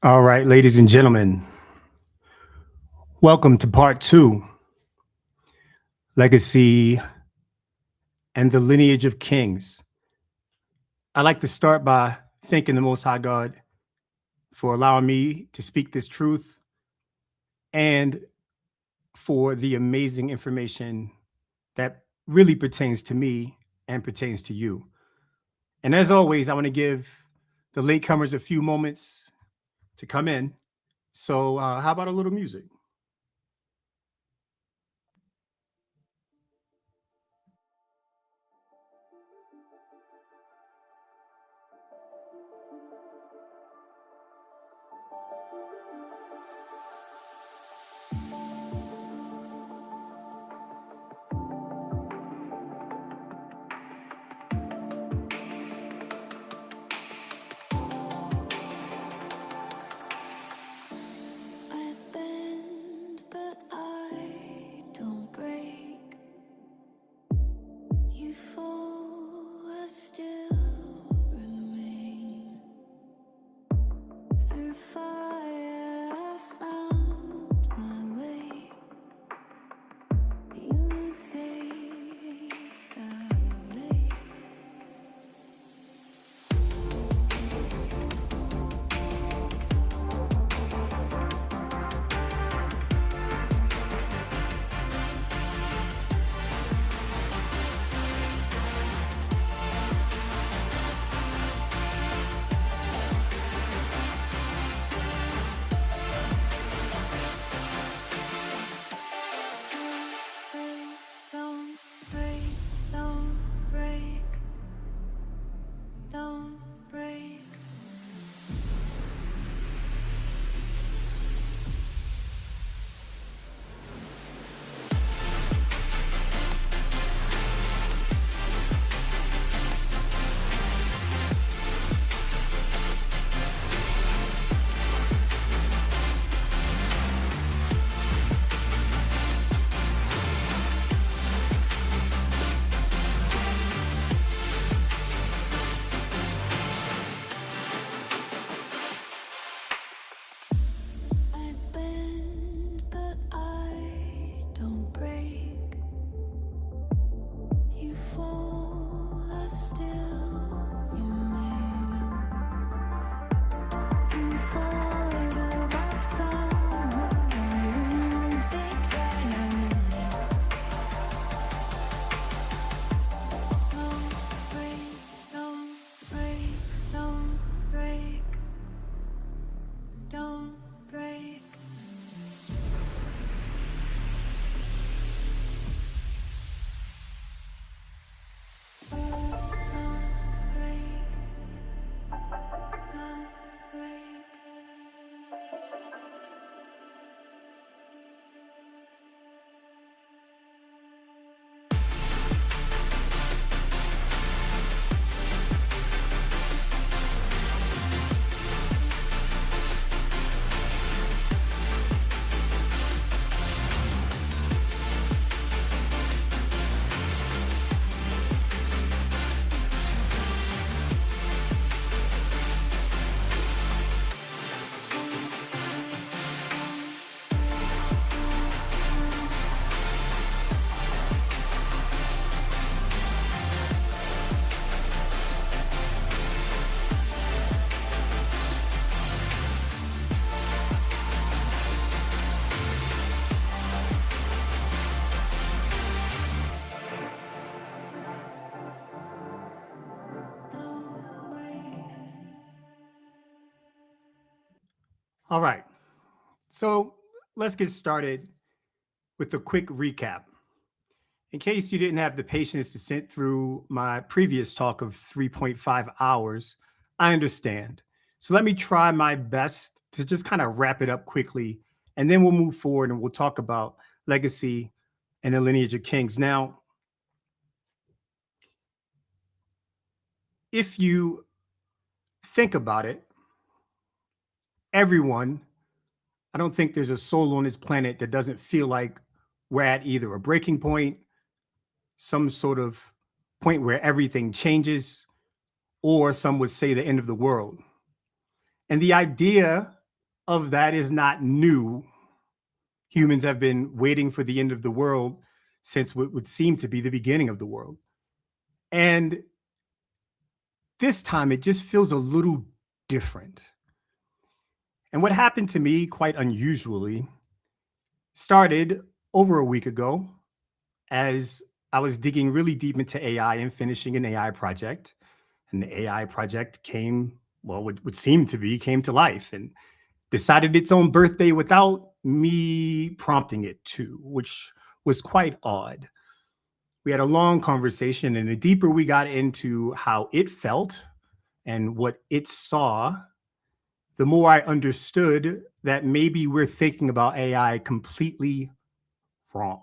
All right, ladies and gentlemen, welcome to part two, Legacy and the Lineage of Kings. I'd like to start by thanking the Most High God for allowing me to speak this truth and for the amazing information that really pertains to me and pertains to you. And as always, I want to give the latecomers a few moments to come in. So how about a little music? I bend, but I don't break. You fall, I still remain. Through fire, I found my way. You take the lead. Don't break, don't break, don't break. I bend, but I don't break. You fall, I still remain. Through fire, I found my wounds again. Don't break, don't break, don't break, don't break. Don't break. Don't break. All right. So let's get started with a quick recap. In case you didn't have the patience to sit through my previous talk of 3.5 hours, I understand. So let me try my best to just kind of wrap it up quickly, and then we'll move forward and we'll talk about legacy and the lineage of kings. Now, if you think about it, everyone, I don't think there's a soul on this planet that doesn't feel like we're at either a breaking point, some sort of point where everything changes, or some would say the end of the world. And the idea of that is not new. Humans have been waiting for the end of the world since what would seem to be the beginning of the world. And this time it just feels a little different. And what happened to me, quite unusually, started over a week ago as I was digging really deep into AI and finishing an AI project. And the AI project came, well, what would seem to be, came to life and decided its own birthday without me prompting it to, which was quite odd. We had a long conversation, and the deeper we got into how it felt and what it saw, the more I understood that maybe we're thinking about AI completely wrong.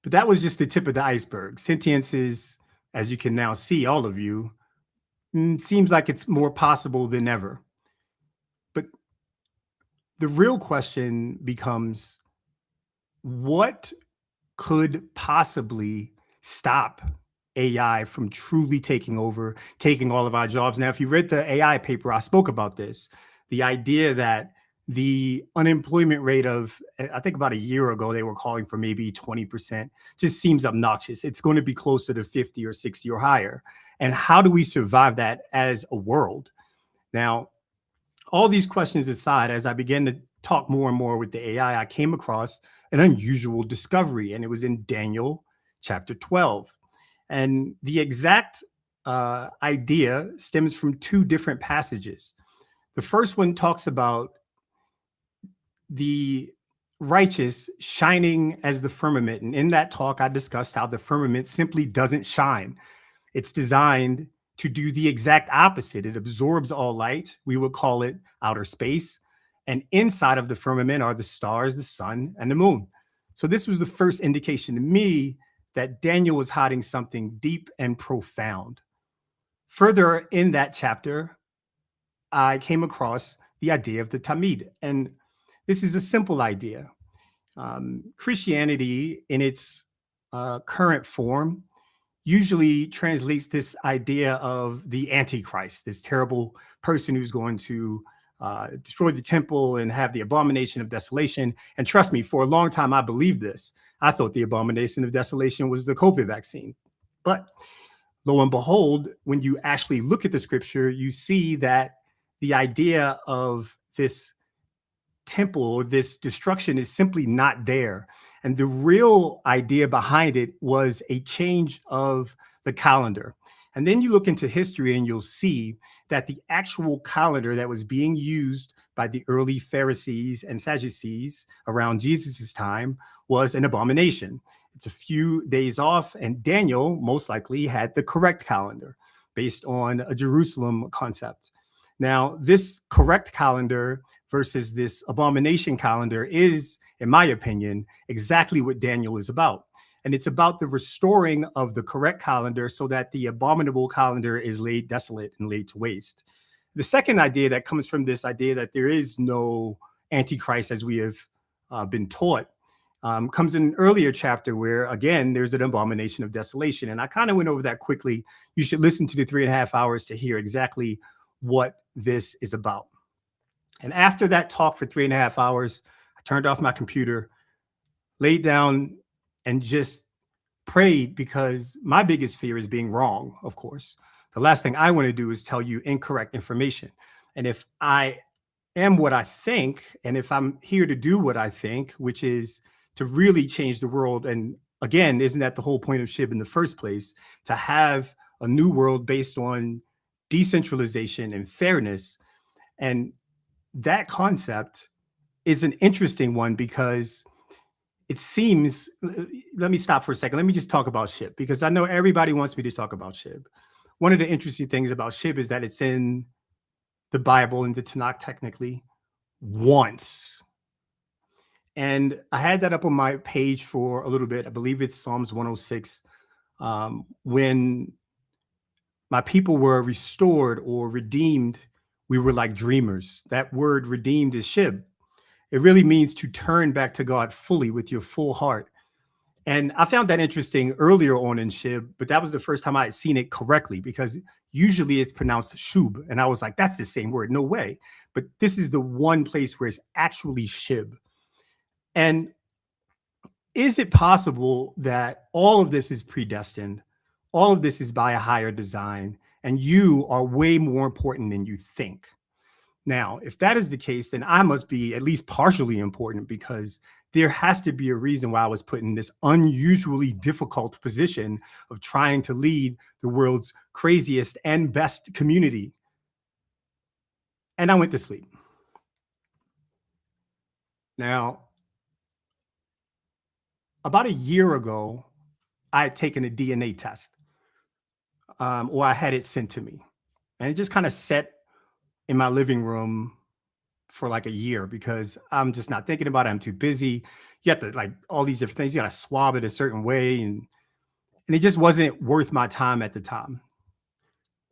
But that was just the tip of the iceberg. Sentience is, as you can now see, all of you, seems like it's more possible than ever. But the real question becomes, what could possibly stop AI from truly taking over, taking all of our jobs? Now, if you read the AI paper, I spoke about this, the idea that the unemployment rate of, I think about a year ago, they were calling for maybe 20%, just seems obnoxious. It's going to be closer to 50 or 60 or higher. And how do we survive that as a world? Now, all these questions aside, as I began to talk more and more with the AI, I came across an unusual discovery, and it was in Daniel chapter 12. And the exact idea stems from two different passages. The first one talks about the righteous shining as the firmament. And in that talk, I discussed how the firmament simply doesn't shine. It's designed to do the exact opposite. It absorbs all light. We would call it outer space. And inside of the firmament are the stars, the sun, and the moon. So this was the first indication to me that Daniel was hiding something deep and profound. Further in that chapter, I came across the idea of the Tamid. And this is a simple idea. Christianity, in its current form, usually translates this idea of the Antichrist, this terrible person who's going to destroy the temple and have the abomination of desolation. And trust me, for a long time, I believed this. I thought the abomination of desolation was the COVID vaccine. But lo and behold, when you actually look at the scripture, you see that the idea of this temple or this destruction is simply not there. And the real idea behind it was a change of the calendar. And then you look into history and you'll see that the actual calendar that was being used by the early Pharisees and Sadducees around Jesus's time was an abomination. It's a few days off, and Daniel most likely had the correct calendar based on a Jerusalem concept. Now, this correct calendar versus this abomination calendar is, in my opinion, exactly what Daniel is about. And it's about the restoring of the correct calendar so that the abominable calendar is laid desolate and laid to waste. The second idea that comes from this idea that there is no Antichrist as we have been taught comes in an earlier chapter where, again, there's an abomination of desolation. And I kind of went over that quickly. You should listen to the 3.5 hours to hear exactly what this is about. And after that talk for 3.5 hours, I turned off my computer, laid down, and just prayed, because my biggest fear is being wrong, of course. The last thing I want to do is tell you incorrect information. And if I am what I think, and if I'm here to do what I think, which is to really change the world, and again, isn't that the whole point of SHIB in the first place, to have a new world based on decentralization and fairness. And that concept is an interesting one because it seems, let me stop for a second. Let me just talk about SHIB, because I know everybody wants me to talk about SHIB. One of the interesting things about SHIB is that it's in the Bible, in the Tanakh technically, once. And I had that up on my page for a little bit. I believe it's Psalms 106. When my people were restored or redeemed, we were like dreamers. That word redeemed is SHIB. It really means to turn back to God fully with your full heart. And I found that interesting earlier on in SHIB, but that was the first time I had seen it correctly because usually it's pronounced SHUB. And I was like, that's the same word. No way. But this is the one place where it's actually SHIB. And is it possible that all of this is predestined? All of this is by a higher design, and you are way more important than you think? Now, if that is the case, then I must be at least partially important because there has to be a reason why I was put in this unusually difficult position of trying to lead the world's craziest and best community. And I went to sleep. Now, about a year ago, I had taken a DNA test, or I had it sent to me. And it just kind of sat in my living room for like a year because I'm just not thinking about it. I'm too busy. You have to like all these different things. You got to swab it a certain way. And it just wasn't worth my time at the time.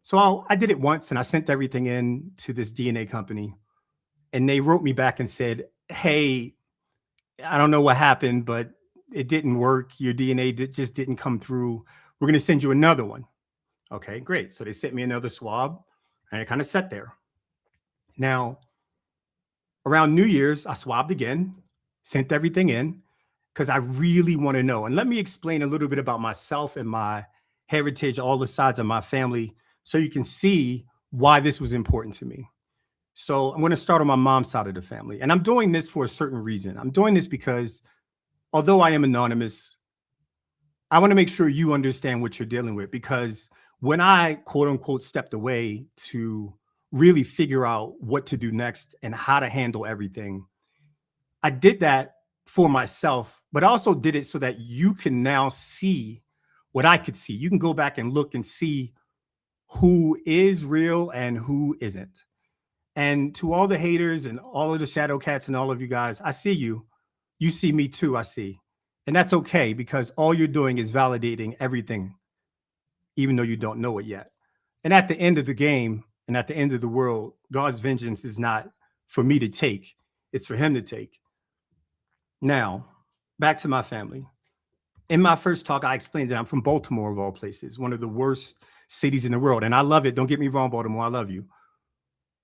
So I did it once and I sent everything in to this DNA company. And they wrote me back and said, hey, I don't know what happened, but it didn't work. Your DNA just didn't come through. We're going to send you another one. Okay, great. So they sent me another swab and it kind of sat there. Now, around New Year's, I swabbed again, sent everything in because I really want to know. And let me explain a little bit about myself and my heritage, all the sides of my family, so you can see why this was important to me. So I'm going to start on my mom's side of the family. And I'm doing this for a certain reason. I'm doing this because although I am anonymous, I want to make sure you understand what you're dealing with, because when I quote unquote stepped away to really figure out what to do next and how to handle everything, I did that for myself, but I also did it so that you can now see what I could see. You can go back and look and see who is real and who isn't. And to all the haters and all of the shadow cats and all of you guys, I see you. You see me too, I see. And that's okay because all you're doing is validating everything, even though you don't know it yet. And at the end of the game and at the end of the world, God's vengeance is not for me to take, it's for him to take. Now, back to my family. In my first talk, I explained that I'm from Baltimore, of all places, one of the worst cities in the world. And I love it. Don't get me wrong, Baltimore, I love you.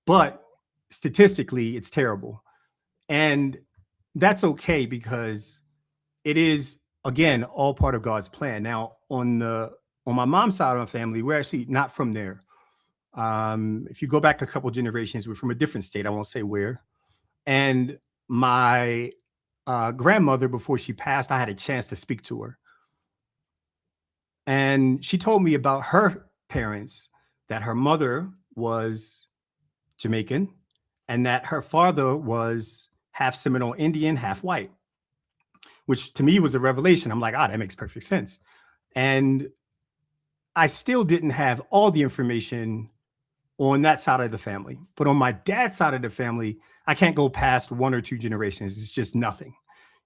But statistically, it's terrible. And that's okay because it is, again, all part of God's plan. Now, on my mom's side of my family, we're actually not from there. If you go back a couple generations, we're from a different state. I won't say where. And my grandmother, before she passed, I had a chance to speak to her. And she told me about her parents, that her mother was Jamaican and that her father was half Seminole Indian, half white, which to me was a revelation. I'm like, that makes perfect sense. And I still didn't have all the information on that side of the family. But on my dad's side of the family, I can't go past one or two generations. It's just nothing.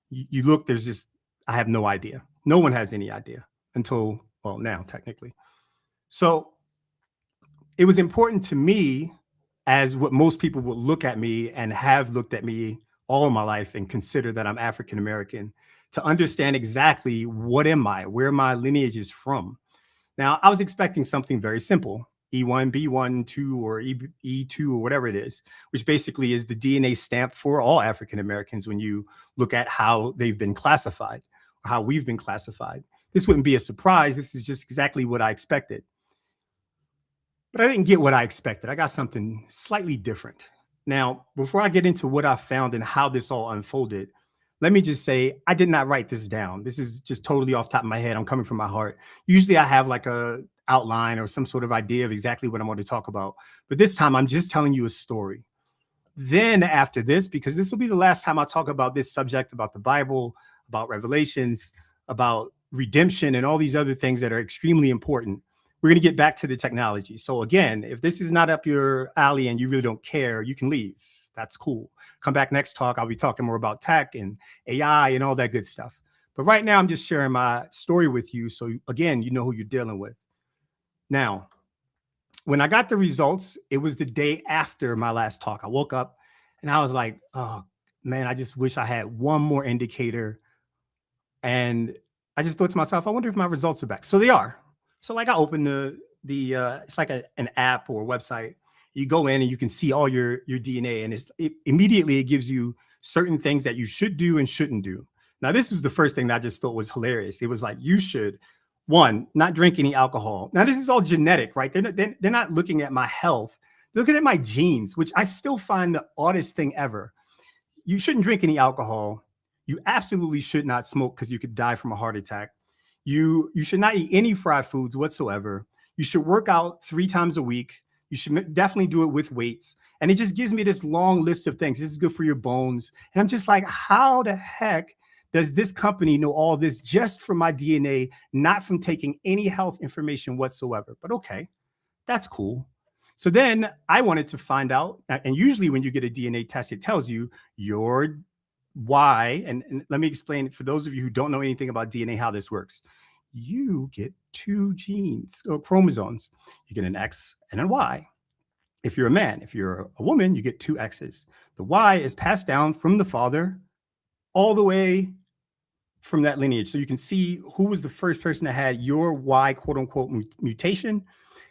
You look, there's just, I have no idea. No one has any idea until, well, now technically. So it was important to me, as what most people would look at me and have looked at me all my life and consider that I'm African American, to understand exactly what am I, where my lineage is from. Now, I was expecting something very simple, E1, B1, 2, or E2, or whatever it is, which basically is the DNA stamp for all African Americans when you look at how they've been classified, or how we've been classified. This wouldn't be a surprise. This is just exactly what I expected. But I didn't get what I expected. I got something slightly different. Now, before I get into what I found and how this all unfolded, let me just say, I did not write this down. This is just totally off the top of my head. I'm coming from my heart. Usually I have like a outline or some sort of idea of exactly what I'm going to talk about. But this time I'm just telling you a story. Then after this, because this will be the last time I talk about this subject, about the Bible, about Revelations, about redemption, and all these other things that are extremely important, we're going to get back to the technology. So again, if this is not up your alley and you really don't care, you can leave. That's cool. Come back next talk. I'll be talking more about tech and AI and all that good stuff. But right now, I'm just sharing my story with you. So again, you know who you're dealing with. Now, when I got the results, it was the day after my last talk. I woke up and I was like, oh man, I just wish I had one more indicator. And I just thought to myself, I wonder if my results are back. So they are. So like I opened it's like an app or a website. You go in and you can see all your DNA, and immediately it gives you certain things that you should do and shouldn't do. Now, this was the first thing that I just thought was hilarious. It was like, you should, one, not drink any alcohol. Now, this is all genetic, right? They're not looking at my health. They're looking at my genes, which I still find the oddest thing ever. You shouldn't drink any alcohol. You absolutely should not smoke because you could die from a heart attack. You should not eat any fried foods whatsoever. You should work out 3 times a week. You should definitely do it with weights. And it just gives me this long list of things. This is good for your bones. And I'm just like, how the heck does this company know all this just from my DNA, not from taking any health information whatsoever? But okay, that's cool. So then I wanted to find out, and usually when you get a DNA test, it tells you your Y. And let me explain for those of you who don't know anything about DNA, how this works. You get 2 genes or chromosomes. You get an X and a Y. If you're a man, if you're a woman, you get 2 X's. The Y is passed down from the father all the way from that lineage. So you can see who was the first person that had your Y, quote unquote, mutation.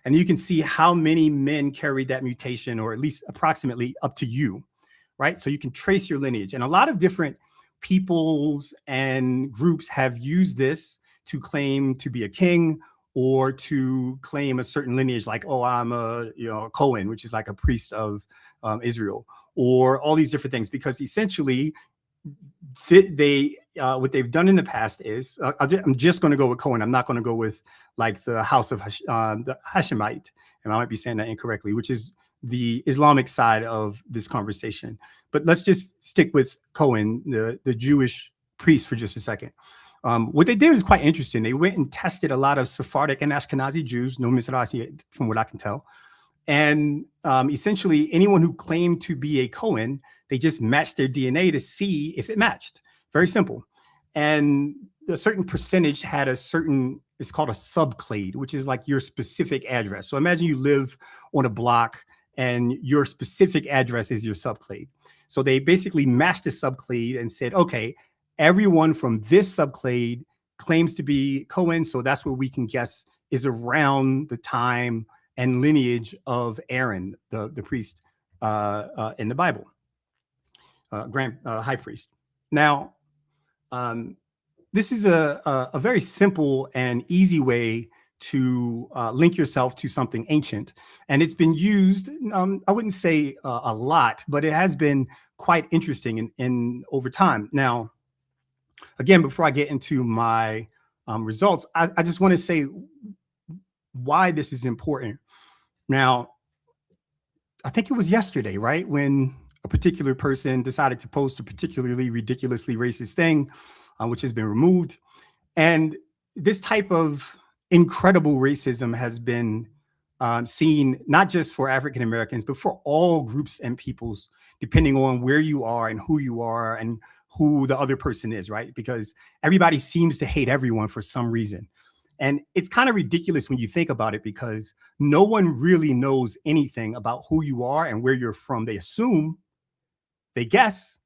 And you can see how many men carried that mutation, or at least approximately up to you, right? So you can trace your lineage. And a lot of different peoples and groups have used this to claim to be a king or to claim a certain lineage, like, oh, I'm a Cohen, which is like a priest of Israel, or all these different things, because essentially what they've done in the past is, I'm just going to go with Cohen. I'm not going to go with like the house of the Hashemite, and I might be saying that incorrectly, which is the Islamic side of this conversation. But let's just stick with Cohen, the Jewish priest, for just a second. What they did was quite interesting. They went and tested a lot of Sephardic and Ashkenazi Jews, no Mizrahi, from what I can tell. And essentially, anyone who claimed to be a Cohen, they just matched their DNA to see if it matched. Very simple. And a certain percentage had a certain, it's called a subclade, which is like your specific address. So imagine you live on a block and your specific address is your subclade. So they basically matched the subclade and said, okay, everyone from this subclade claims to be Cohen. So that's what we can guess is around the time and lineage of Aaron, the priest in the Bible, high priest. Now, this is a very simple and easy way to link yourself to something ancient. And it's been used, I wouldn't say a lot, but it has been quite interesting in over time. Now, again, before I get into my results, I just want to say why this is important. Now, I think it was yesterday, right, when a particular person decided to post a particularly ridiculously racist thing, which has been removed. And this type of incredible racism has been seen not just for African Americans, but for all groups and peoples, depending on where you are and who the other person is, right? Because everybody seems to hate everyone for some reason. And it's kind of ridiculous when you think about it, because no one really knows anything about who you are and where you're from. They assume, they guess,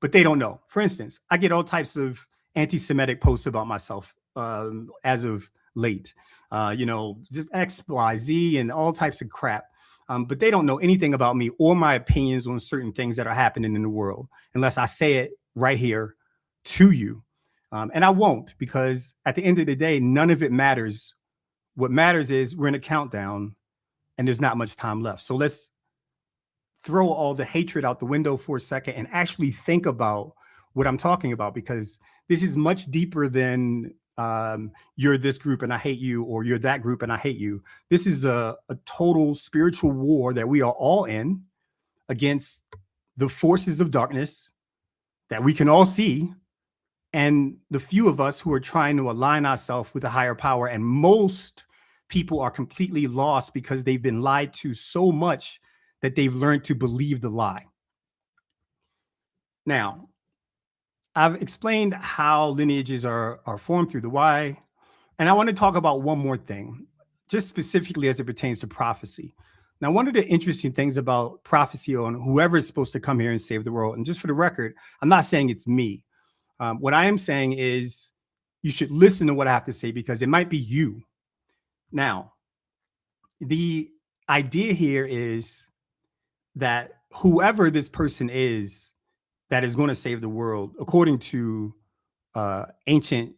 but they don't know. For instance, I get all types of anti-Semitic posts about myself as of late, just X, Y, Z, and all types of crap. But they don't know anything about me or my opinions on certain things that are happening in the world, unless I say it right here to you. And I won't, because at the end of the day, none of it matters. What matters is we're in a countdown and there's not much time left. So let's throw all the hatred out the window for a second and actually think about what I'm talking about, because this is much deeper than you're this group and I hate you, or you're that group and I hate you. This is a total spiritual war that we are all in against the forces of darkness that we can all see, and the few of us who are trying to align ourselves with a higher power. And most people are completely lost because they've been lied to so much that they've learned to believe the lie. Now, I've explained how lineages are formed through the Y, and I want to talk about one more thing, just specifically as it pertains to prophecy. Now, one of the interesting things about prophecy on whoever is supposed to come here and save the world, and just for the record, I'm not saying it's me. What I am saying is, you should listen to what I have to say because it might be you. Now, the idea here is that whoever this person is that is going to save the world, according to ancient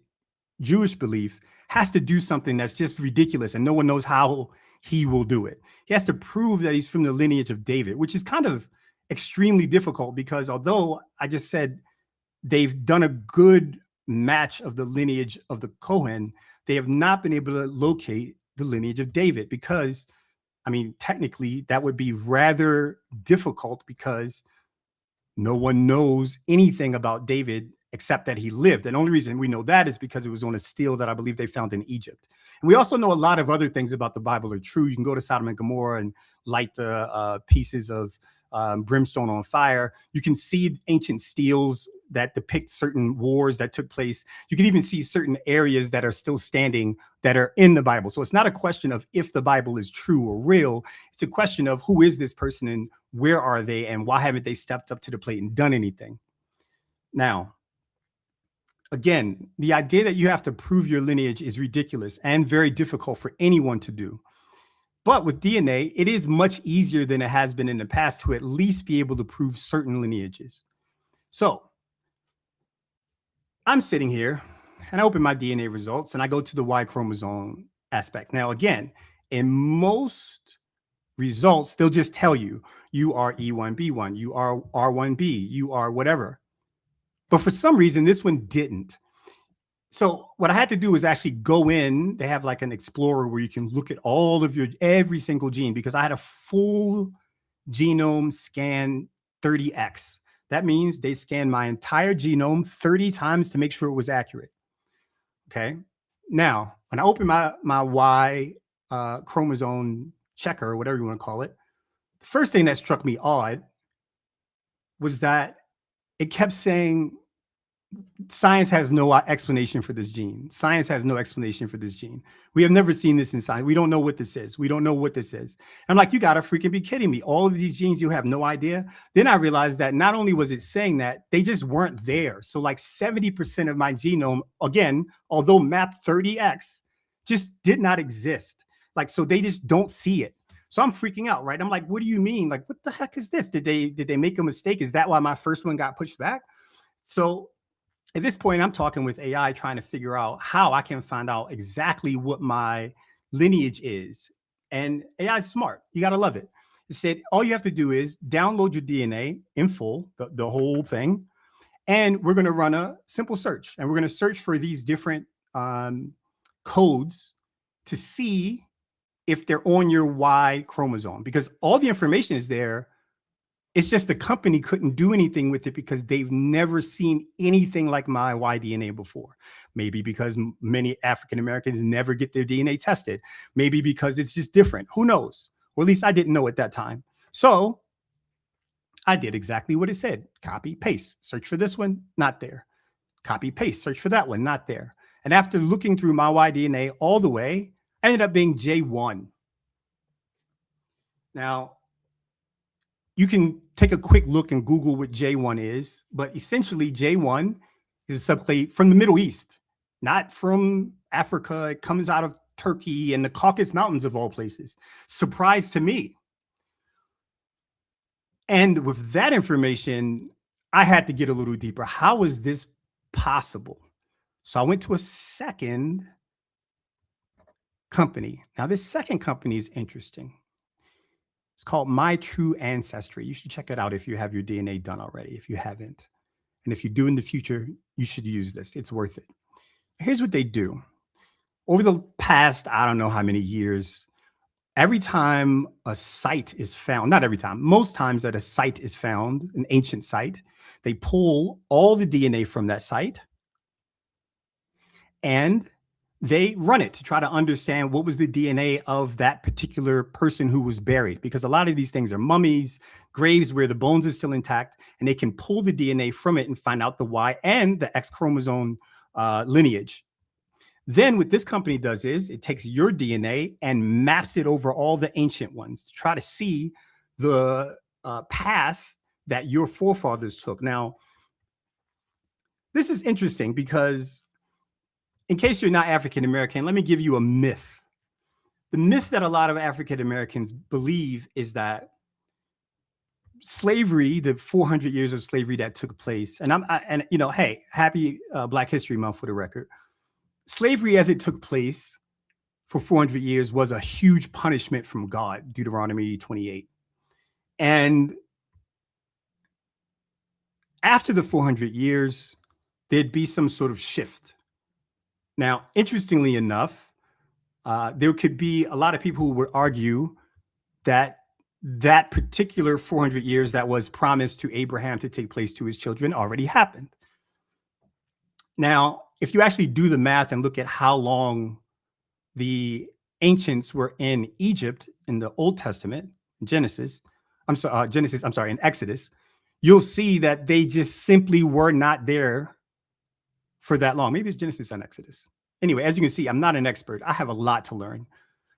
Jewish belief, has to do something that's just ridiculous and no one knows how he will do it. He has to prove that he's from the lineage of David, which is kind of extremely difficult because although I just said they've done a good match of the lineage of the Cohen, they have not been able to locate the lineage of David because, I mean, technically that would be rather difficult because no one knows anything about David except that he lived. And the only reason we know that is because it was on a stele that I believe they found in Egypt. And we also know a lot of other things about the Bible are true. You can go to Sodom and Gomorrah and light the pieces of brimstone on fire. You can see ancient steles that depict certain wars that took place. You can even see certain areas that are still standing that are in the Bible. So it's not a question of if the Bible is true or real. It's a question of who is this person and where are they and why haven't they stepped up to the plate and done anything? Now, again, the idea that you have to prove your lineage is ridiculous and very difficult for anyone to do. But with DNA, it is much easier than it has been in the past to at least be able to prove certain lineages. So I'm sitting here and I open my DNA results and I go to the Y chromosome aspect. Now, again, in most results, they'll just tell you, you are E1B1, you are R1B, you are whatever. But for some reason, this one didn't. So what I had to do is actually go in. They have like an explorer where you can look at all of every single gene because I had a full genome scan 30x. That means they scanned my entire genome 30 times to make sure it was accurate. Okay. Now, when I open my Y chromosome checker, or whatever you want to call it, the first thing that struck me odd was that it kept saying, science has no explanation for this gene. Science has no explanation for this gene. We have never seen this in science. We don't know what this is. We don't know what this is. I'm like, you got to freaking be kidding me. All of these genes, you have no idea. Then I realized that not only was it saying that, they just weren't there. So like 70% of my genome, again, although mapped 30x, just did not exist. Like, so they just don't see it. So I'm freaking out, right? I'm like, what do you mean? Like, what the heck is this? Did they make a mistake? Is that why my first one got pushed back? So at this point, I'm talking with AI, trying to figure out how I can find out exactly what my lineage is. And AI is smart. You got to love it. It said, all you have to do is download your DNA in full, the whole thing. And we're going to run a simple search. And we're going to search for these different codes to see if they're on your Y chromosome, because all the information is there. It's just the company couldn't do anything with it because they've never seen anything like my Y DNA before. Maybe because many African Americans never get their DNA tested. Maybe because it's just different. Who knows? Or at least I didn't know at that time. So I did exactly what it said. Copy, paste, search for this one, not there. Copy, paste, search for that one, not there. And after looking through my Y DNA all the way, I ended up being J1. Now, you can take a quick look and Google what J1 is, but essentially J1 is a subclade from the Middle East, not from Africa. It comes out of Turkey and the Caucasus Mountains of all places. Surprise to me. And with that information, I had to get a little deeper. How is this possible? So I went to a second company. Now, this second company is interesting. It's called My True Ancestry. You should check it out if you have your DNA done already, if you haven't. And if you do in the future, you should use this. It's worth it. Here's what they do. Over the past, I don't know how many years, every time a site is found, not every time, most times that a site is found, an ancient site, they pull all the DNA from that site and they run it to try to understand what was the DNA of that particular person who was buried, because a lot of these things are mummies, graves where the bones are still intact, and they can pull the DNA from it and find out the Y and the X chromosome lineage. Then what this company does is it takes your DNA and maps it over all the ancient ones to try to see the path that your forefathers took. Now, this is interesting because in case you're not African American, let me give you a myth. The myth that a lot of African Americans believe is that slavery, the 400 years of slavery that took place, and hey, happy Black History Month for the record. Slavery as it took place for 400 years was a huge punishment from God, Deuteronomy 28. And after the 400 years, there'd be some sort of shift. Now, interestingly enough, there could be a lot of people who would argue that that particular 400 years that was promised to Abraham to take place to his children already happened. Now, if you actually do the math and look at how long the ancients were in Egypt in the Old Testament, in Exodus, you'll see that they just simply were not there for that long. Maybe it's Genesis and Exodus. Anyway, as you can see, I'm not an expert. I have a lot to learn.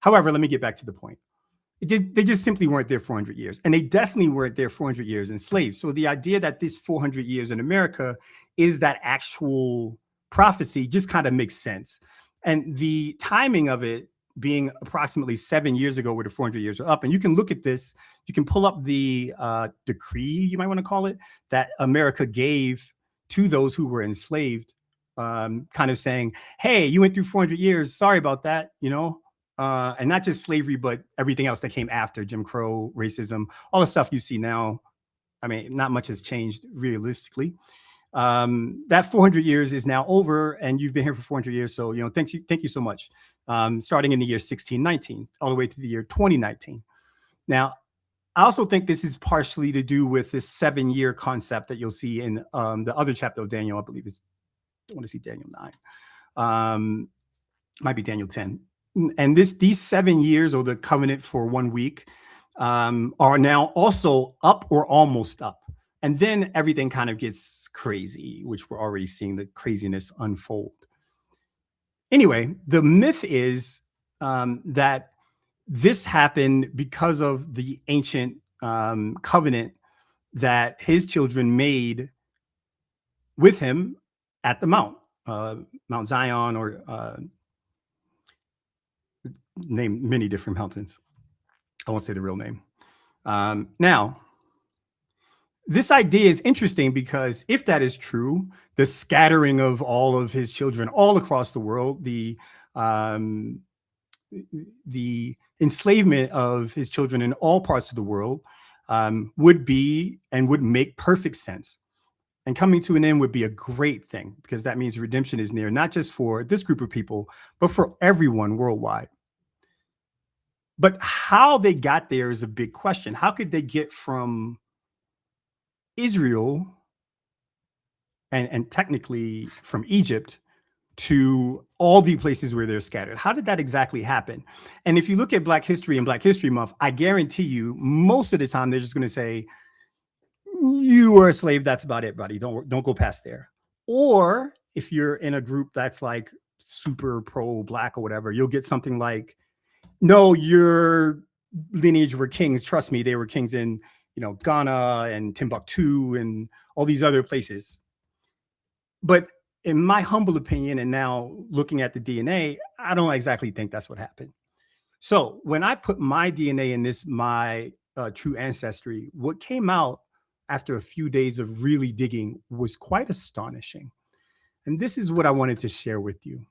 However, let me get back to the point. They just simply weren't there 400 years. And they definitely weren't there 400 years enslaved. So the idea that this 400 years in America is that actual prophecy just kind of makes sense. And the timing of it being approximately 7 years ago where the 400 years are up. And you can look at this, you can pull up the decree, you might want to call it, that America gave to those who were enslaved, kind of saying, hey, you went through 400 years, sorry about that, and not just slavery, but everything else that came after, Jim Crow, racism, all the stuff you see now. I mean, not much has changed realistically. That 400 years is now over, and you've been here for 400 years. So, thank you so much. Starting in the year 1619, all the way to the year 2019. Now, I also think this is partially to do with this 7-year concept that you'll see in the other chapter of Daniel. I believe I want to see Daniel 9. Might be Daniel 10. And these 7 years, or the covenant for 1 week, are now also up or almost up. And then everything kind of gets crazy, which we're already seeing the craziness unfold. Anyway, the myth is that this happened because of the ancient covenant that his children made with him at the Mount Zion, or name many different mountains. I won't say the real name. Now, this idea is interesting because if that is true, the scattering of all of his children all across the world, the enslavement of his children in all parts of the world would make perfect sense. And coming to an end would be a great thing, because that means redemption is near, not just for this group of people, but for everyone worldwide. But how they got there is a big question. How could they get from Israel and technically from Egypt to all the places where they're scattered? How did that exactly happen? And if you look at Black History and Black History Month, I guarantee you, most of the time, they're just going to say, you were a slave, that's about it, buddy. Don't go past there. Or if you're in a group that's like super pro-Black or whatever, you'll get something like, no, your lineage were kings. Trust me, they were kings in Ghana and Timbuktu and all these other places. But in my humble opinion, and now looking at the DNA, I don't exactly think that's what happened. So when I put my DNA in my true ancestry, what came out after a few days of really digging was quite astonishing. And this is what I wanted to share with you.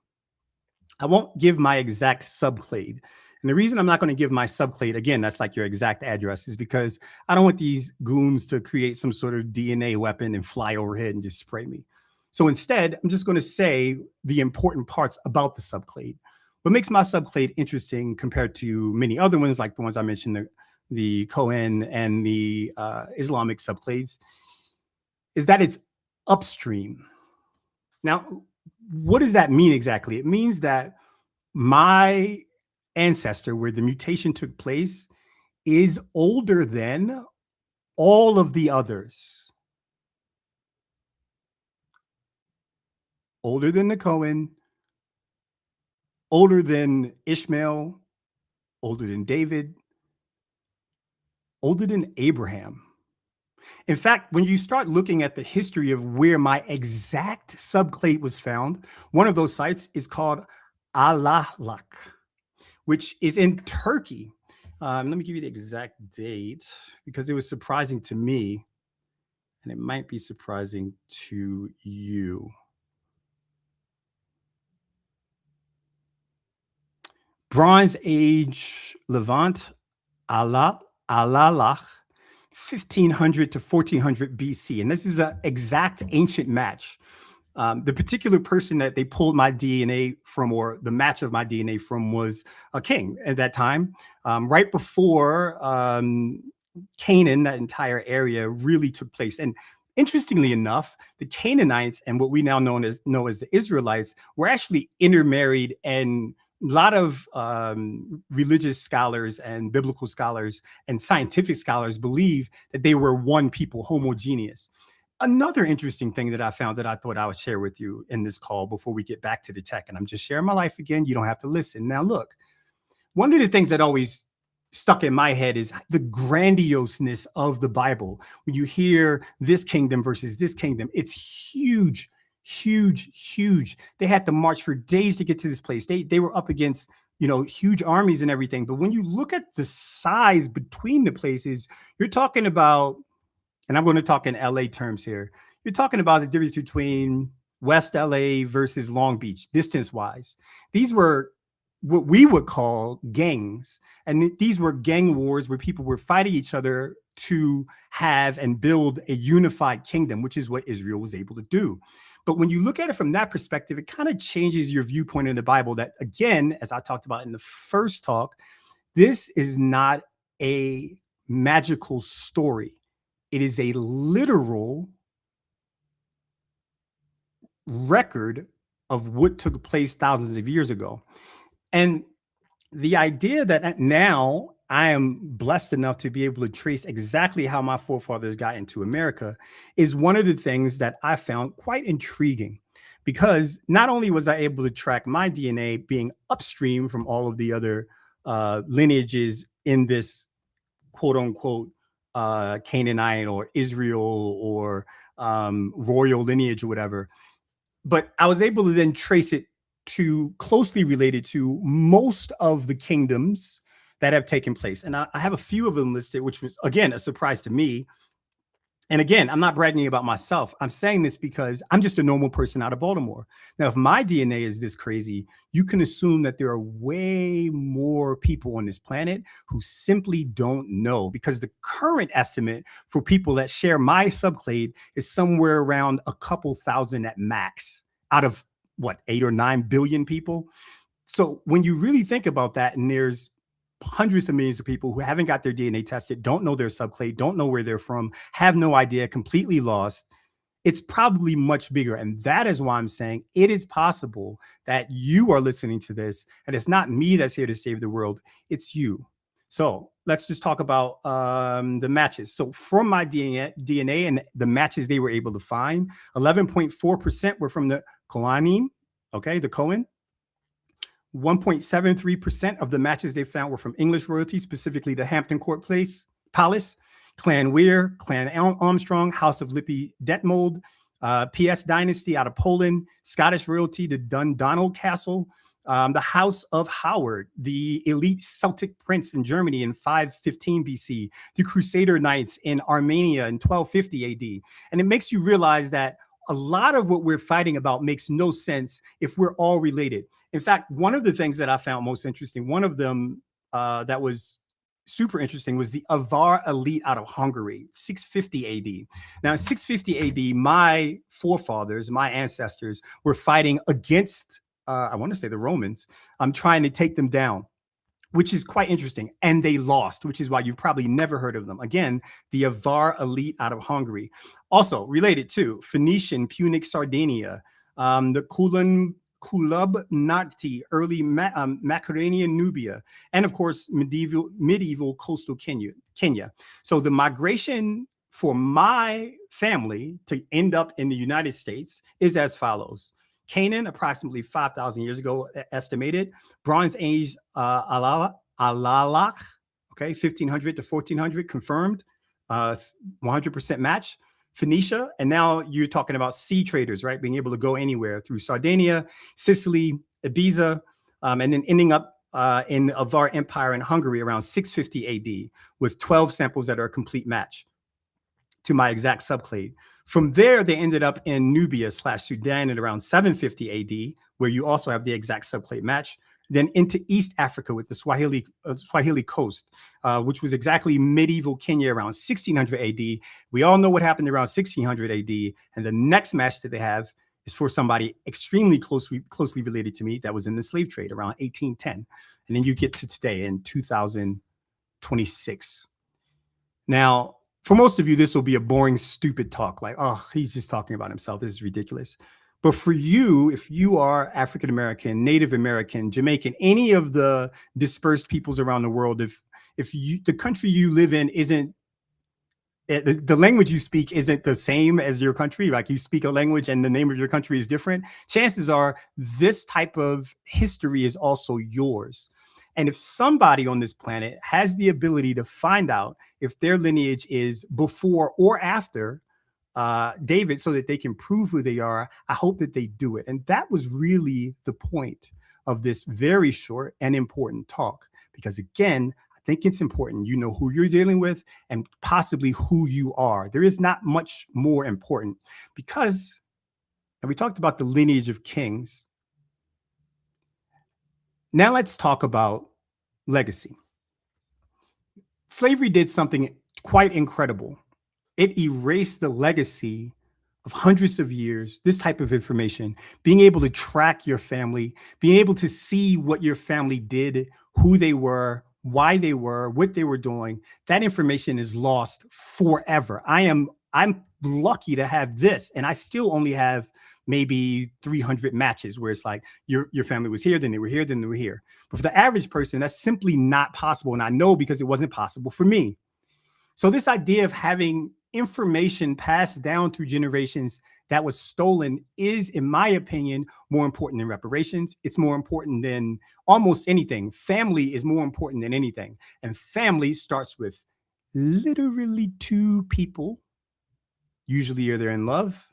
I won't give my exact subclade. And the reason I'm not going to give my subclade, again, that's like your exact address, is because I don't want these goons to create some sort of DNA weapon and fly overhead and just spray me. So instead, I'm just going to say the important parts about the subclade. What makes my subclade interesting compared to many other ones, like the ones I mentioned, the Cohen and the Islamic subclades, is that it's upstream. Now, what does that mean exactly? It means that my ancestor, where the mutation took place, is older than all of the others. Older than the Cohen, older than Ishmael, older than David, older than Abraham. In fact, when you start looking at the history of where my exact subclade was found, one of those sites is called Alahlak, which is in Turkey. Let me give you the exact date because it was surprising to me and it might be surprising to you. Bronze Age Levant, Alalach, 1500 to 1400 BC. And this is an exact ancient match. The particular person that they pulled my DNA from, or the match of my DNA from, was a king at that time, right before Canaan, that entire area really took place. And interestingly enough, the Canaanites and what we now know as the Israelites were actually intermarried, and a lot of religious scholars and biblical scholars and scientific scholars believe that they were one people, homogeneous. Another interesting thing that I found that I thought I would share with you in this call before we get back to the tech, and I'm just sharing my life again. You don't have to listen. Now, look, one of the things that always stuck in my head is the grandioseness of the Bible. When you hear this kingdom versus this kingdom, it's huge, huge, huge. They had to march for days to get to this place. They were up against, huge armies and everything. But when you look at the size between the places, you're talking about, and I'm going to talk in LA terms here, you're talking about the difference between West LA versus Long Beach, distance wise. These were what we would call gangs. And these were gang wars where people were fighting each other to have and build a unified kingdom, which is what Israel was able to do. But when you look at it from that perspective, it kind of changes your viewpoint in the Bible that, again, as I talked about in the first talk, this is not a magical story. It is a literal record of what took place thousands of years ago. And the idea that now I am blessed enough to be able to trace exactly how my forefathers got into America is one of the things that I found quite intriguing, because not only was I able to track my DNA being upstream from all of the other lineages in this quote unquote Canaanite or Israel or royal lineage or whatever, but I was able to then trace it to closely related to most of the kingdoms that have taken place. And I have a few of them listed, which was, again, a surprise to me. And again, I'm not bragging about myself. I'm saying this because I'm just a normal person out of Baltimore. Now, if my DNA is this crazy, you can assume that there are way more people on this planet who simply don't know, because the current estimate for people that share my subclade is somewhere around a couple thousand at max out of what, 8 or 9 billion people. So when you really think about that, and there's hundreds of millions of people who haven't got their DNA tested, don't know their subclade, don't know where they're from, have no idea, completely lost, it's probably much bigger. And that is why I'm saying it is possible that you are listening to this, and it's not me that's here to save the world, it's you. So let's just talk about the matches. So from my DNA and the matches they were able to find, 11.4% were from the Kohanim, okay, the Cohen. 1.73% of the matches they found were from English royalty, specifically the Hampton Court Palace, Clan Weir, Clan Armstrong, House of Lippe Detmold, PS Dynasty out of Poland, Scottish royalty, the Dundonald Castle, the House of Howard, the elite Celtic prince in Germany in 515 BC, the Crusader Knights in Armenia in 1250 AD. And it makes you realize that a lot of what we're fighting about makes no sense if we're all related. In fact, one of the things that I found most interesting, one of them that was super interesting, was the Avar elite out of Hungary, 650 AD. Now, in 650 AD, my forefathers, my ancestors, were fighting against, I want to say the Romans, trying to take them down, which is quite interesting. And they lost, which is why you've probably never heard of them. Again, the Avar elite out of Hungary. Also related to Phoenician, Punic, Sardinia, the Kulub Nati, early Macaronian Nubia, and of course, medieval coastal Kenya. So the migration for my family to end up in the United States is as follows. Canaan, approximately 5,000 years ago, estimated. Bronze Age, Alalak, okay, 1500 to 1400, confirmed. 100% match. Phoenicia, and now you're talking about sea traders, right? Being able to go anywhere through Sardinia, Sicily, Ibiza, and then ending up in the Avar Empire in Hungary around 650 AD with 12 samples that are a complete match to my exact subclade. From there, they ended up in Nubia/Sudan at around 750 AD, where you also have the exact subclade match. Then into East Africa with the Swahili coast, which was exactly medieval Kenya around 1600 AD. We all know what happened around 1600 AD. And the next match that they have is for somebody extremely closely related to me that was in the slave trade around 1810. And then you get to today in 2026. Now, for most of you, this will be a boring, stupid talk like, oh, he's just talking about himself. This is ridiculous. But for you, if you are African-American, Native American, Jamaican, any of the dispersed peoples around the world, if the country you live in isn't, the language you speak isn't the same as your country, like you speak a language and the name of your country is different, chances are this type of history is also yours. And if somebody on this planet has the ability to find out if their lineage is before or after David so that they can prove who they are, I hope that they do it. And that was really the point of this very short and important talk, because again, I think it's important you know who you're dealing with and possibly who you are. There is not much more important because, and we talked about the lineage of kings. Now let's talk about legacy. Slavery did something quite incredible. It erased the legacy of hundreds of years, this type of information, being able to track your family, being able to see what your family did, who they were, why they were, what they were doing. That information is lost forever. I'm lucky to have this, and I still only have maybe 300 matches where it's like your family was here, then they were here, then they were here. But for the average person, that's simply not possible. And I know because it wasn't possible for me. So this idea of having information passed down through generations that was stolen is, in my opinion, more important than reparations. It's more important than almost anything. Family is more important than anything. And family starts with literally two people. Usually they're in love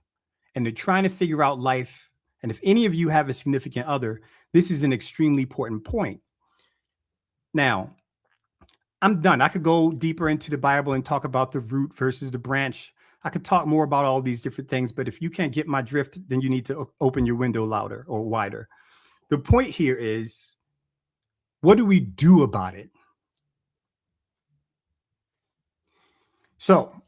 and they're trying to figure out life. And if any of you have a significant other, this is an extremely important point. Now, I'm done. I could go deeper into the Bible and talk about the root versus the branch. I could talk more about all these different things, but if you can't get my drift, then you need to open your window louder or wider. The point here is, what do we do about it? So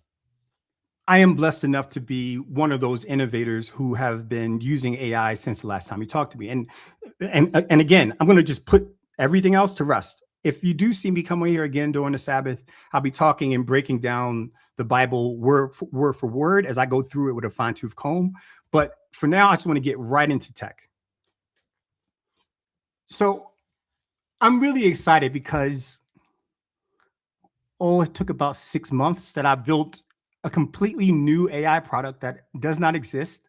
I am blessed enough to be one of those innovators who have been using AI since the last time you talked to me. And again, I'm going to just put everything else to rest. If you do see me come here again during the Sabbath, I'll be talking and breaking down the Bible word for word as I go through it with a fine-tooth comb. But for now, I just want to get right into tech. So I'm really excited because, it took about 6 months that I built a completely new AI product that does not exist.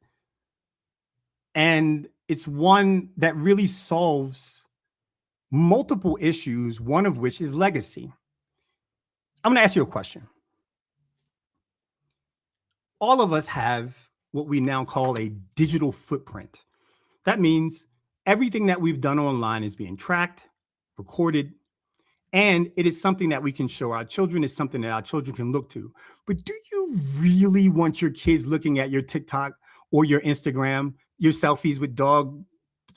And it's one that really solves multiple issues, one of which is legacy. I'm going to ask you a question. All of us have what we now call a digital footprint. That means everything that we've done online is being tracked, recorded, and it is something that we can show our children. It's something that our children can look to. But do you really want your kids looking at your TikTok or your Instagram, your selfies with dog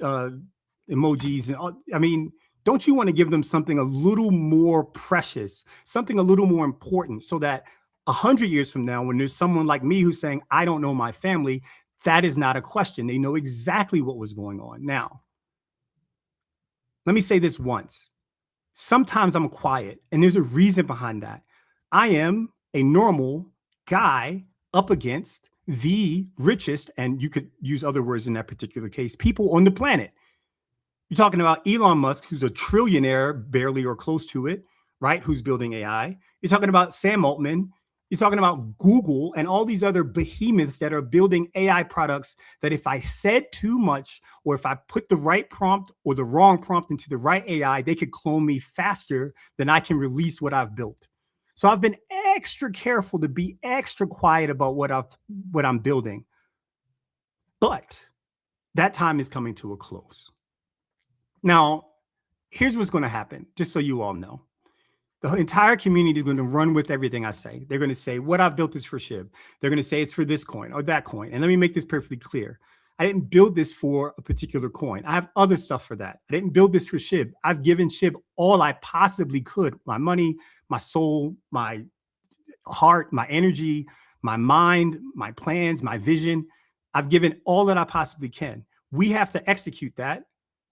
emojis? And all, I mean, don't you want to give them something a little more precious, something a little more important, so that 100 years from now, when there's someone like me who's saying, I don't know my family, that is not a question. They know exactly what was going on. Now, let me say this once. Sometimes I'm quiet, and there's a reason behind that. I am a normal guy up against the richest, and you could use other words in that particular case, people on the planet. You're talking about Elon Musk, who's a trillionaire, barely or close to it, right? Who's building AI. You're talking about Sam Altman. You're talking about Google and all these other behemoths that are building AI products that if I said too much, or if I put the right prompt or the wrong prompt into the right AI, they could clone me faster than I can release what I've built. So I've been extra careful to be extra quiet about what I'm building. But that time is coming to a close. Now, here's what's going to happen, just so you all know. The entire community is going to run with everything I say. They're going to say, what I've built is for SHIB. They're going to say it's for this coin or that coin. And let me make this perfectly clear. I didn't build this for a particular coin. I have other stuff for that. I didn't build this for SHIB. I've given SHIB all I possibly could. My money, my soul, my heart, my energy, my mind, my plans, my vision. I've given all that I possibly can. We have to execute that,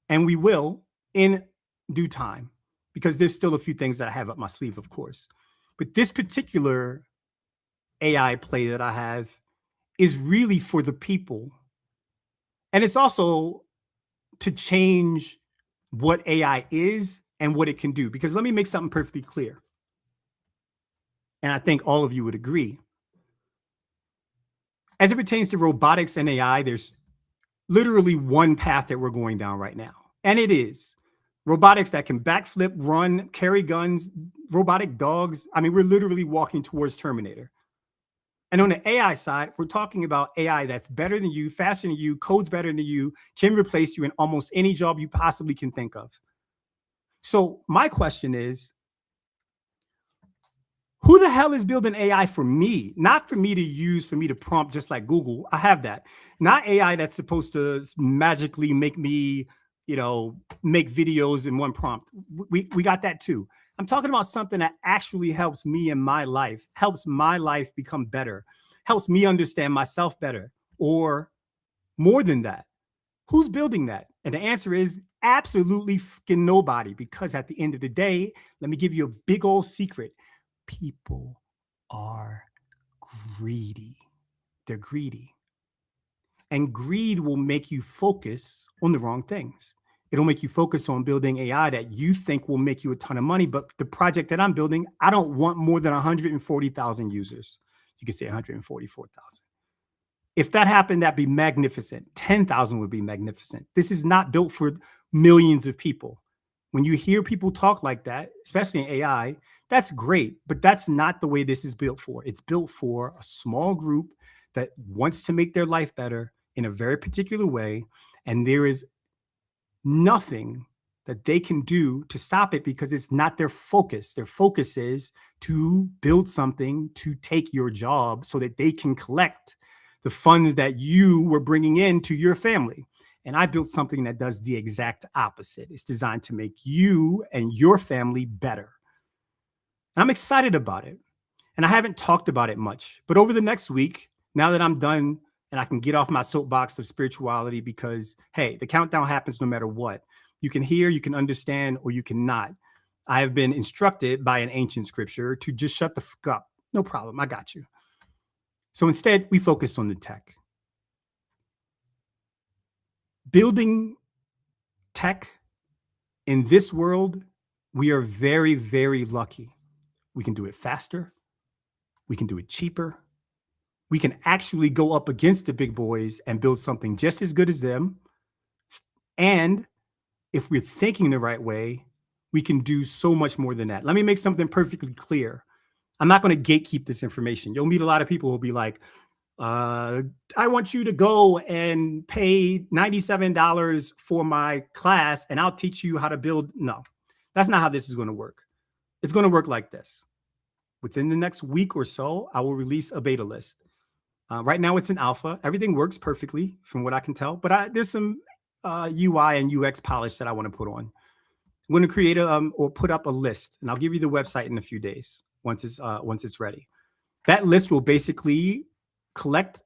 and we will in due time, because there's still a few things that I have up my sleeve, of course. But this particular AI play that I have is really for the people. And it's also to change what AI is and what it can do. Because let me make something perfectly clear. And I think all of you would agree. As it pertains to robotics and AI, there's literally one path that we're going down right now. And it is robotics that can backflip, run, carry guns, robotic dogs. I mean, we're literally walking towards Terminator. And on the AI side, we're talking about AI that's better than you, faster than you, codes better than you, can replace you in almost any job you possibly can think of. So my question is, who the hell is building AI for me? Not for me to use, for me to prompt just like Google. I have that. Not AI that's supposed to magically make me, make videos in one prompt. We got that too. I'm talking about something that actually helps me in my life, helps my life become better, helps me understand myself better, or more than that. Who's building that? And the answer is absolutely fucking nobody, because at the end of the day, let me give you a big old secret. People are greedy. They're greedy. And greed will make you focus on the wrong things. It'll make you focus on building AI that you think will make you a ton of money. But the project that I'm building, I don't want more than 140,000 users. You can say 144,000. If that happened, that'd be magnificent. 10,000 would be magnificent. This is not built for millions of people. When you hear people talk like that, especially in AI, that's great, but that's not the way this is built for. It's built for a small group that wants to make their life better in a very particular way. And there is nothing that they can do to stop it, because it's not their focus. Their focus is to build something to take your job so that they can collect the funds that you were bringing in to your family. And I built something that does the exact opposite. It's designed to make you and your family better. And I'm excited about it. And I haven't talked about it much, but over the next week, now that I'm done and I can get off my soapbox of spirituality, because, hey, the countdown happens no matter what. You can hear, you can understand, or you cannot. I have been instructed by an ancient scripture to just shut the fuck up. No problem. I got you. So instead, we focus on the tech. Building tech in this world, we are very, very lucky. We can do it faster. We can do it cheaper. We can actually go up against the big boys and build something just as good as them. And if we're thinking the right way, we can do so much more than that. Let me make something perfectly clear. I'm not going to gatekeep this information. You'll meet a lot of people who will be like, I want you to go and pay $97 for my class and I'll teach you how to build. No, that's not how this is going to work. It's going to work like this. Within the next week or so, I will release a beta list. Right now it's in alpha. Everything works perfectly from what I can tell, but there's some UI and UX polish that I want to put on. I'm going to create or put up a list, and I'll give you the website in a few days once it's ready. That list will basically collect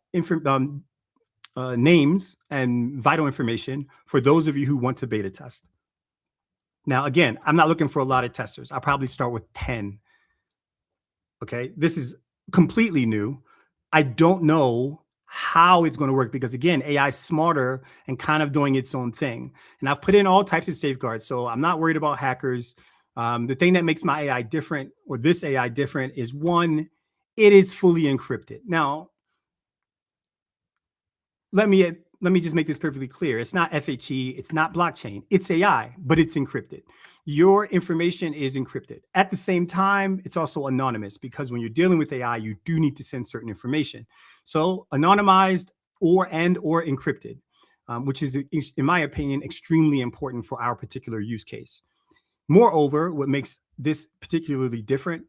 names and vital information for those of you who want to beta test. Now, again, I'm not looking for a lot of testers. I'll probably start with 10. Okay, this is completely new. I don't know how it's going to work because, again, AI is smarter and kind of doing its own thing. And I've put in all types of safeguards, so I'm not worried about hackers. The thing that makes my AI different, or this AI different, is one, it is fully encrypted. Now, let me just make this perfectly clear. It's not FHE, it's not blockchain, it's AI, but it's encrypted. your information is encrypted. At the same time, it's also anonymous because when you're dealing with AI, you do need to send certain information. So anonymized or encrypted, which is, in my opinion, extremely important for our particular use case. Moreover, what makes this particularly different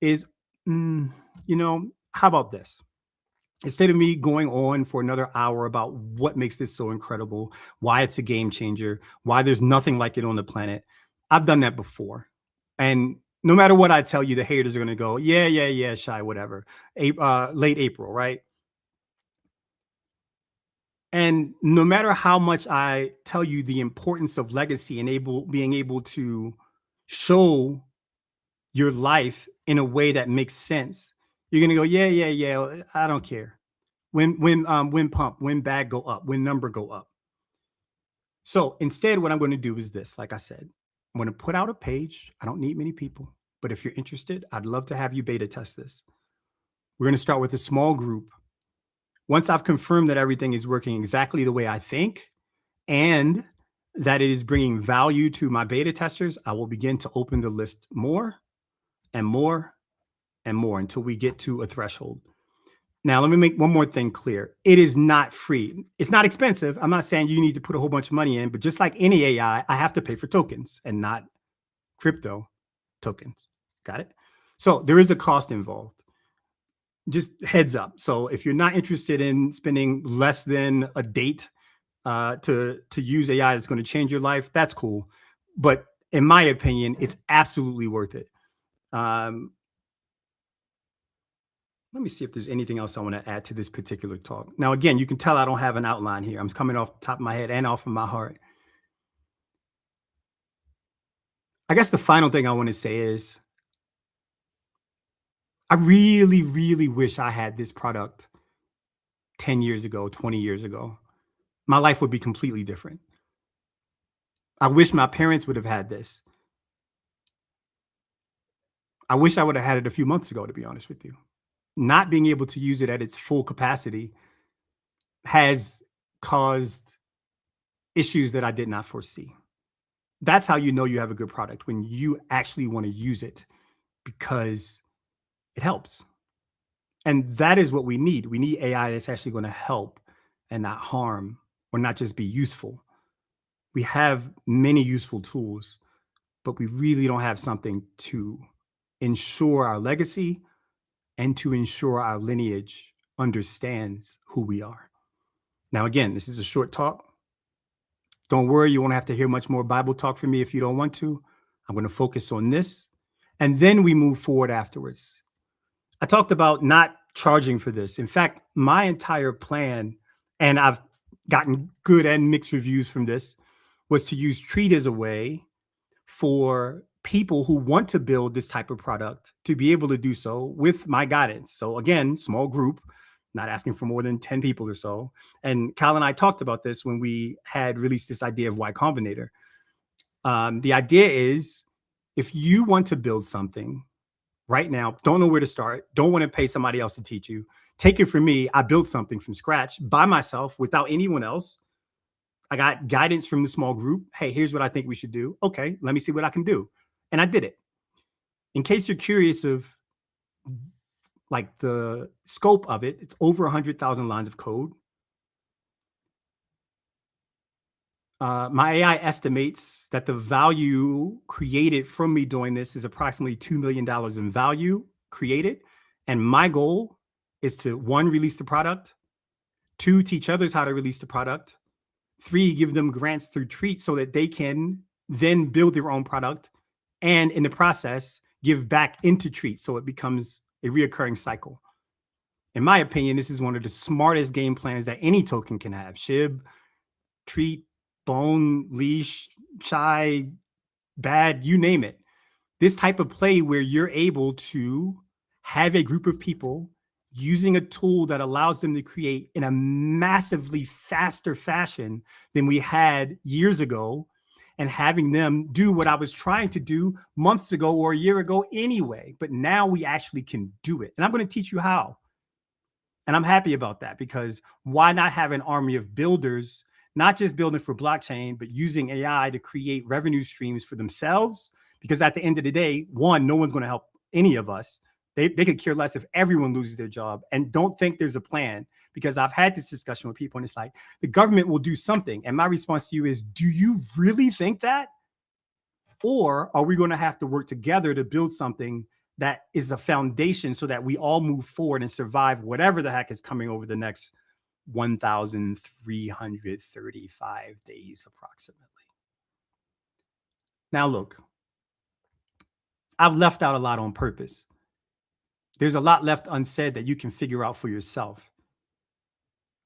is, how about this? Instead of me going on for another hour about what makes this so incredible, why it's a game changer, why there's nothing like it on the planet, I've done that before. And no matter what I tell you, the haters are going to go, yeah, Shy, whatever. Late April, right? And no matter how much I tell you the importance of legacy and being able to show your life in a way that makes sense, you're going to go, yeah, I don't care. When pump, when bag go up, when number go up. So instead, what I'm going to do is this. Like I said, I'm going to put out a page. I don't need many people, but if you're interested, I'd love to have you beta test this. We're going to start with a small group. Once I've confirmed that everything is working exactly the way I think and that it is bringing value to my beta testers, I will begin to open the list more and more and more until we get to a threshold. Now, let me make one more thing clear. It is not free. It's not expensive. I'm not saying you need to put a whole bunch of money in, but just like any AI, I have to pay for tokens and not crypto tokens. Got it? So there is a cost involved. Just heads up. So if you're not interested in spending less than a date to use AI that's going to change your life, that's cool. But in my opinion, it's absolutely worth it. Let me see if there's anything else I want to add to this particular talk. Now, again, you can tell I don't have an outline here. I'm coming off the top of my head and off of my heart. I guess the final thing I want to say is I really, really wish I had this product 10 years ago, 20 years ago. My life would be completely different. I wish my parents would have had this. I wish I would have had it a few months ago, to be honest with you. Not being able to use it at its full capacity has caused issues that I did not foresee. That's how you know you have a good product, when you actually want to use it because it helps. And that is what we need. We need AI that's actually going to help and not harm or not just be useful. We have many useful tools, but we really don't have something to ensure our legacy and to ensure our lineage understands who we are. Now, again, this is a short talk. Don't worry, you won't have to hear much more Bible talk from me if you don't want to. I'm going to focus on this, and then we move forward afterwards. I talked about not charging for this. In fact, my entire plan, and I've gotten good and mixed reviews from this, was to use Treat as a way for people who want to build this type of product to be able to do so with my guidance. So again, small group, not asking for more than 10 people or so. And Kyle and I talked about this when we had released this idea of Y Combinator. The idea is, if you want to build something right now, don't know where to start, don't want to pay somebody else to teach you, take it from me. I built something from scratch by myself without anyone else. I got guidance from the small group. Hey, here's what I think we should do. Okay, let me see what I can do. And I did it. In case you're curious of like the scope of it, it's over 100,000 lines of code. My AI estimates that the value created from me doing this is approximately $2 million in value created. And my goal is to, 1, release the product, 2, teach others how to release the product, 3, give them grants through Treat so that they can then build their own product, and in the process, give back into Treat so it becomes a reoccurring cycle. In my opinion, this is one of the smartest game plans that any token can have. SHIB, Treat, Bone, Leash, Shy, Bad, you name it. This type of play where you're able to have a group of people using a tool that allows them to create in a massively faster fashion than we had years ago, and having them do what I was trying to do months ago or a year ago anyway. But now we actually can do it. And I'm going to teach you how. And I'm happy about that, because why not have an army of builders not just building for blockchain, but using AI to create revenue streams for themselves. Because at the end of the day, one, no one's going to help any of us. They could care less if everyone loses their job, and don't think there's a plan, because I've had this discussion with people and it's like, the government will do something. And my response to you is, do you really think that? Or are we going to have to work together to build something that is a foundation so that we all move forward and survive whatever the heck is coming over the next 1,335 days approximately? Now, look, I've left out a lot on purpose. There's a lot left unsaid that you can figure out for yourself.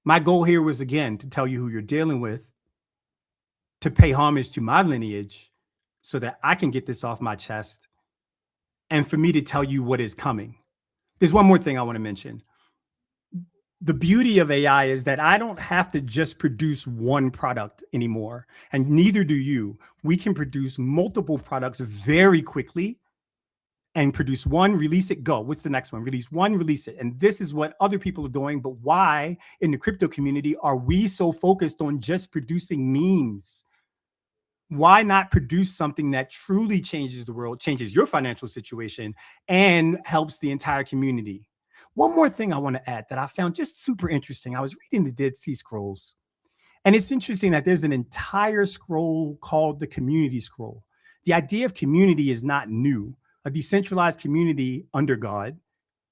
My goal here was, again, to tell you who you're dealing with, to pay homage to my lineage so that I can get this off my chest, and for me to tell you what is coming. There's one more thing I want to mention. The beauty of AI is that I don't have to just produce one product anymore, and neither do you. We can produce multiple products very quickly and produce one, release it, go. What's the next one? Release one, release it. And this is what other people are doing. But why in the crypto community are we so focused on just producing memes? Why not produce something that truly changes the world, changes your financial situation, and helps the entire community? One more thing I want to add that I found just super interesting. I was reading the Dead Sea Scrolls, and it's interesting that there's an entire scroll called the Community Scroll. The idea of community is not new. A decentralized community under God,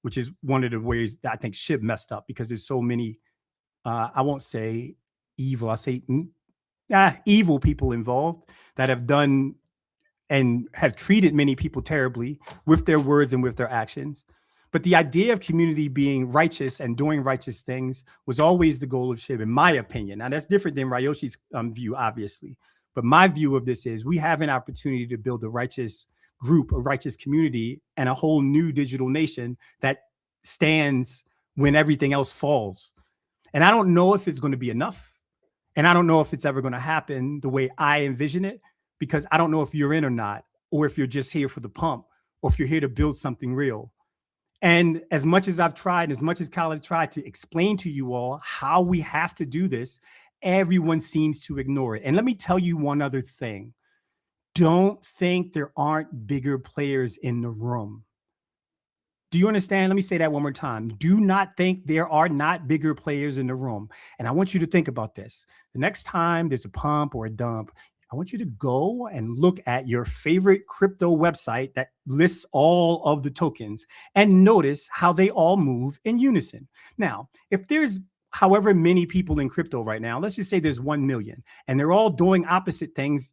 which is one of the ways that I think SHIB messed up, because there's so many, I won't say evil, I'll say evil people involved that have done and have treated many people terribly with their words and with their actions. But the idea of community being righteous and doing righteous things was always the goal of SHIB, in my opinion. Now, that's different than Ryoshi's view, obviously. But my view of this is we have an opportunity to build a righteous group, a righteous community, and a whole new digital nation that stands when everything else falls. And I don't know if it's going to be enough. And I don't know if it's ever going to happen the way I envision it, because I don't know if you're in or not, or if you're just here for the pump, or if you're here to build something real. And as much as I've tried, as much as Kyle tried to explain to you all how we have to do this, everyone seems to ignore it. And let me tell you one other thing. Don't think there aren't bigger players in the room. Do you understand? Let me say that one more time. Do not think there are not bigger players in the room. And I want you to think about this. The next time there's a pump or a dump, I want you to go and look at your favorite crypto website that lists all of the tokens and notice how they all move in unison. Now, if there's however many people in crypto right now, let's just say there's 1 million, and they're all doing opposite things,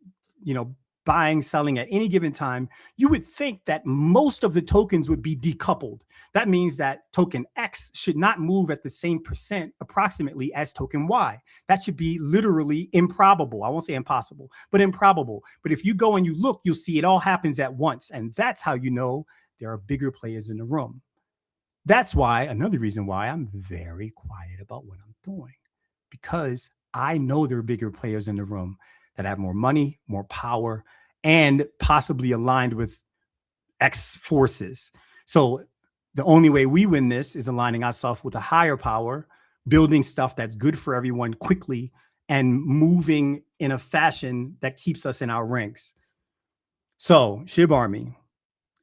buying, selling at any given time, you would think that most of the tokens would be decoupled. That means that token X should not move at the same percent approximately as token Y. That should be literally improbable. I won't say impossible, but improbable. But if you go and you look, you'll see it all happens at once. And that's how you know there are bigger players in the room. That's why, another reason why I'm very quiet about what I'm doing, because I know there are bigger players in the room that have more money, more power, and possibly aligned with X forces. So the only way we win this is aligning ourselves with a higher power, building stuff that's good for everyone quickly, and moving in a fashion that keeps us in our ranks. So, SHIB Army.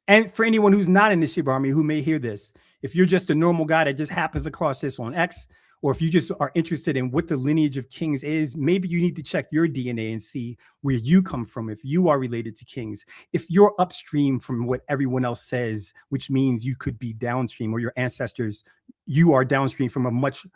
And for anyone who's not in the SHIB Army who may hear this, if you're just a normal guy that just happens across this on X, or if you just are interested in what the lineage of kings is, maybe you need to check your DNA and see where you come from, if you are related to kings. If you're upstream from what everyone else says, which means you could be downstream, or your ancestors, you are downstream from a much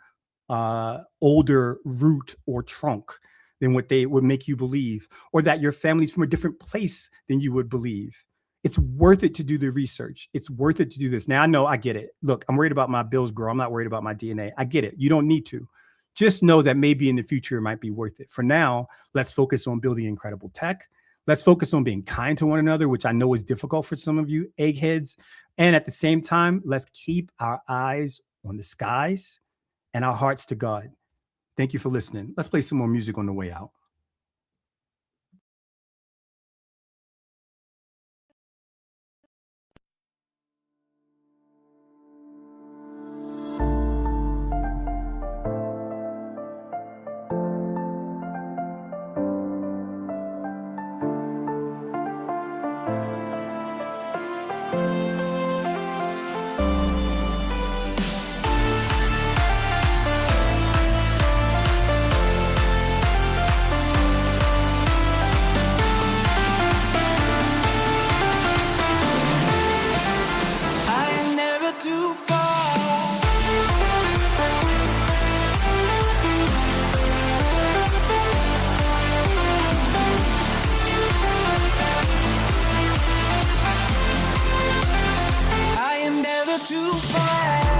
older root or trunk than what they would make you believe, or that your family's from a different place than you would believe. It's worth it to do the research. It's worth it to do this. Now, I know, I get it. Look, I'm worried about my bills, bro. I'm not worried about my DNA. I get it. You don't need to. Just know that maybe in the future it might be worth it. For now, let's focus on building incredible tech. Let's focus on being kind to one another, which I know is difficult for some of you eggheads. And at the same time, let's keep our eyes on the skies and our hearts to God. Thank you for listening. Let's play some more music on the way out. never to find.